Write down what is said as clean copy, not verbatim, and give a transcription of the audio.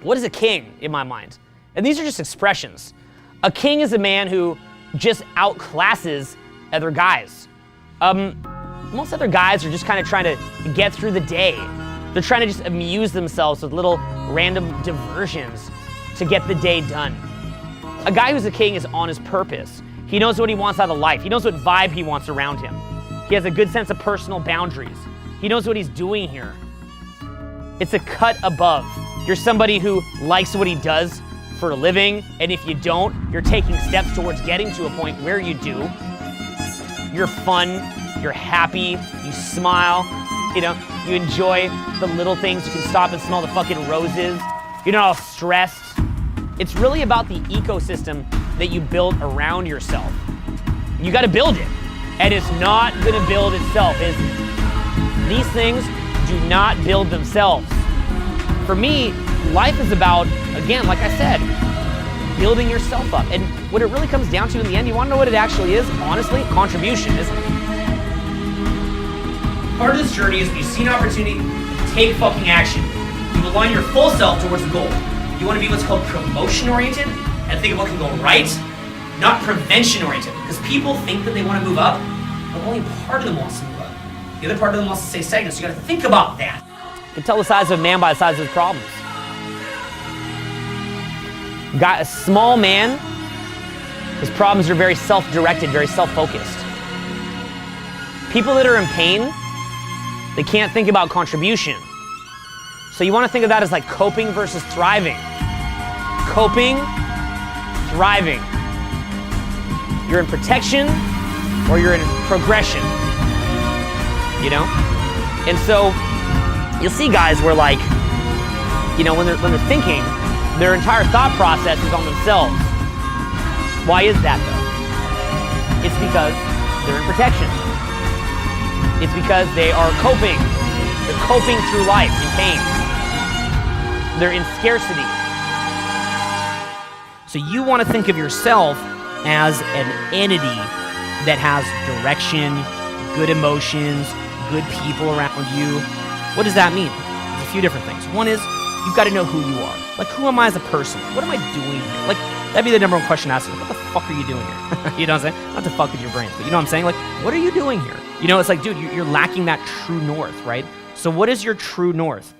What is a king in my mind? And these are just expressions. A king is a man who just outclasses other guys. Most other guys are just kind of trying to get through the day. They're trying to just amuse themselves with little random diversions to get the day done. A guy who's a king is on his purpose. He knows what he wants out of life. He knows what vibe he wants around him. He has a good sense of personal boundaries. He knows what he's doing here. It's a cut above. You're somebody who likes what he does for a living, and if you don't, you're taking steps towards getting to a point where you do. You're fun, you're happy, you smile, you know, you enjoy the little things. You can stop and smell the fucking roses. You're not all stressed. It's really about the ecosystem that you build around yourself. You gotta build it. And it's not gonna build itself. These things do not build themselves. For me, life is about, again, like I said, building yourself up. And what it really comes down to in the end, you wanna know what it actually is? Honestly, contribution, isn't it? Part of this journey is when you see an opportunity, take fucking action. You align your full self towards the goal. You wanna be what's called promotion-oriented and think of what can go right, not prevention-oriented. Because people think that they wanna move up, but only part of them wants to move up. The other part of them wants to stay stagnant, so you gotta think about that. You can tell the size of a man by the size of his problems. Got a small man, his problems are very self-directed, very self-focused. People that are in pain, they can't think about contribution. So you want to think of that as like coping versus thriving. Coping, thriving. You're in protection or you're in progression, you know? And so you'll see guys where like, you know, when they're thinking, their entire thought process is on themselves. Why is that though? It's because they're in protection. It's because they are coping. They're coping through life in pain. They're in scarcity. So you want to think of yourself as an entity that has direction, good emotions, good people around you. What does that mean? There's a few different things. One is, you've got to know who you are. Like, who am I as a person? What am I doing here? Like, that'd be the number one question to ask. What the fuck are you doing here? You know what I'm saying? Not to fuck with your brains, but you know what I'm saying? Like, what are you doing here? You know, it's like, dude, you're lacking that true north, right? So what is your true north?